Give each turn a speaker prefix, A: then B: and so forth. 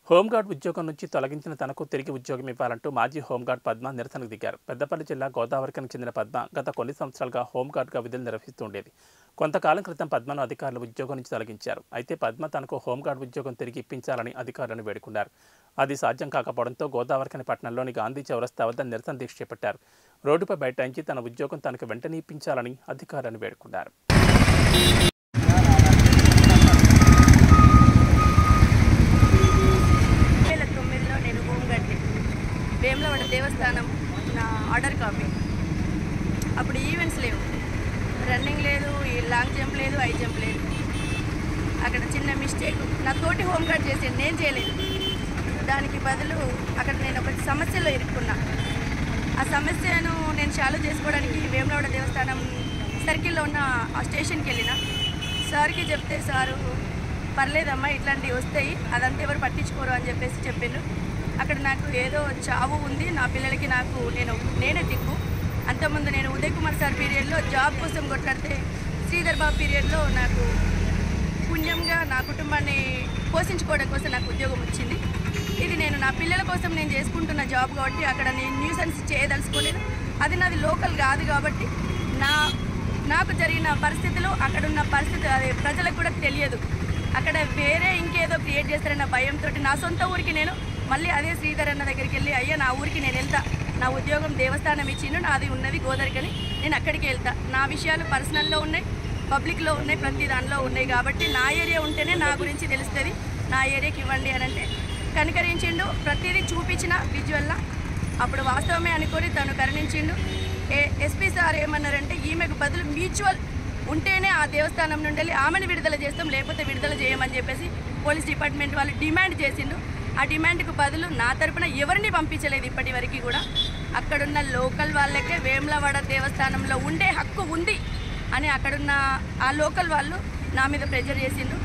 A: Home guard ఉద్యోగం నుంచి తొలగించిన తనకు తిరిగి ఉద్యోగం ఇవ్వాలంటూ మాజీ హోంగార్డ్ పద్మ నిరసనకు దిగారు. పెద్దపల్లి జిల్లా గోదావరికి చెందిన పద్మ గత కొన్ని సంవత్సరాలుగా హోంగార్డ్గా విధులు నిర్వహిస్తుండేది. కొంతకాలం క్రితం పద్మను అధికారులు ఉద్యోగం నుంచి తొలగించారు. అయితే పద్మ తనకు హోంగార్డ్ ఉద్యోగం తిరిగి ఇప్పించాలని అధికారులను వేడుకున్నారు. అది సాధ్యం కాకపోవడంతో గోదావరికని పట్టణంలోని గాంధీ చౌరస్తా వద్ద నిరసన దీక్ష చేపట్టారు. రోడ్డుపై బైఠాయించి తన ఉద్యోగం తనకు వెంటనే ఇప్పించాలని అధికారులను వేడుకున్నారు.
B: 2009 వేములవాడ దేవస్థానం నా ఆర్డర్ కాపీ. అప్పుడు ఈవెంట్స్ లేవు, రన్నింగ్ లేదు, లాంగ్ జంప్ లేదు, హై జంప్ లేదు. అక్కడ చిన్న మిస్టేక్ నా తోటి హోంగార్డ్ చేసేది, నేను చేయలేదు. దానికి బదులు అక్కడ నేను ఒక సమస్యలో ఇరుక్కున్నా. ఆ సమస్యను నేను సాల్వ్ చేసుకోవడానికి వేములవాడ దేవస్థానం సర్కిల్లో ఉన్న ఆ స్టేషన్కి వెళ్ళిన. సార్కి చెప్తే సారు పర్లేదమ్మా, ఇట్లాంటివి వస్తాయి, అదంతా ఎవరు పట్టించుకోరు అని చెప్పిండ్రు. అక్కడ నాకు ఏదో చావు ఉంది, నా పిల్లలకి నేనే దిక్కు. అంతకుముందు నేను ఉదయ్ కుమార్ సార్ పీరియడ్లో జాబ్ కోసం కొట్లాడితే శ్రీధర్ బాబు పీరియడ్లో నాకు పుణ్యంగా నా కుటుంబాన్ని పోషించుకోవడం కోసం నాకు ఉద్యోగం వచ్చింది. ఇది నేను నా పిల్లల కోసం నేను చేసుకుంటున్న జాబ్ కాబట్టి అక్కడ నేను న్యూసెన్స్ చేయదలుచుకోలేదు. అది నాది లోకల్ కాదు కాబట్టి నాకు జరిగిన పరిస్థితులు, అక్కడున్న పరిస్థితి అది ప్రజలకు కూడా తెలియదు. అక్కడ వేరే ఇంకేదో క్రియేట్ చేస్తారన్న భయంతో నా సొంత ఊరికి నేను మళ్ళీ అదే శ్రీధర్ అన్న దగ్గరికి వెళ్ళి, అయ్యా నా ఊరికి నేను వెళ్తా, నా ఉద్యోగం దేవస్థానం ఇచ్చిండు, నాది ఉన్నది గోదావరికని, నేను అక్కడికి వెళ్తా. నా విషయాలు పర్సనల్లో ఉన్నాయి, పబ్లిక్లో ఉన్నాయి, ప్రతి దానిలో ఉన్నాయి కాబట్టి నా ఏరియా ఉంటేనే నా గురించి తెలుస్తుంది, నా ఏరియాకి ఇవ్వండి అని అంటే కనికరించిండు. ప్రతిదీ చూపించిన విజువల్లా అప్పుడు వాస్తవమే అనుకొని తను కరుణించిండు. ఎస్పీ సార్ ఏమన్నారంటే, ఈమెకు బదులు మ్యూచువల్ ఉంటేనే ఆ దేవస్థానం నుండి ఆమెను విడుదల చేస్తాం, లేకపోతే విడుదల చేయమని చెప్పేసి పోలీస్ డిపార్ట్మెంట్ వాళ్ళు డిమాండ్ చేసిండు. ఆ డిమాండ్కు బదులు నా తరపున ఎవరిని పంపించలేదు ఇప్పటి వరకు కూడా. అక్కడున్న లోకల్ వాళ్ళకే వేములవాడ దేవస్థానంలో ఉండే హక్కు ఉంది అని అక్కడున్న ఆ లోకల్ వాళ్ళు నా మీద ప్రెజర్ చేసిండు.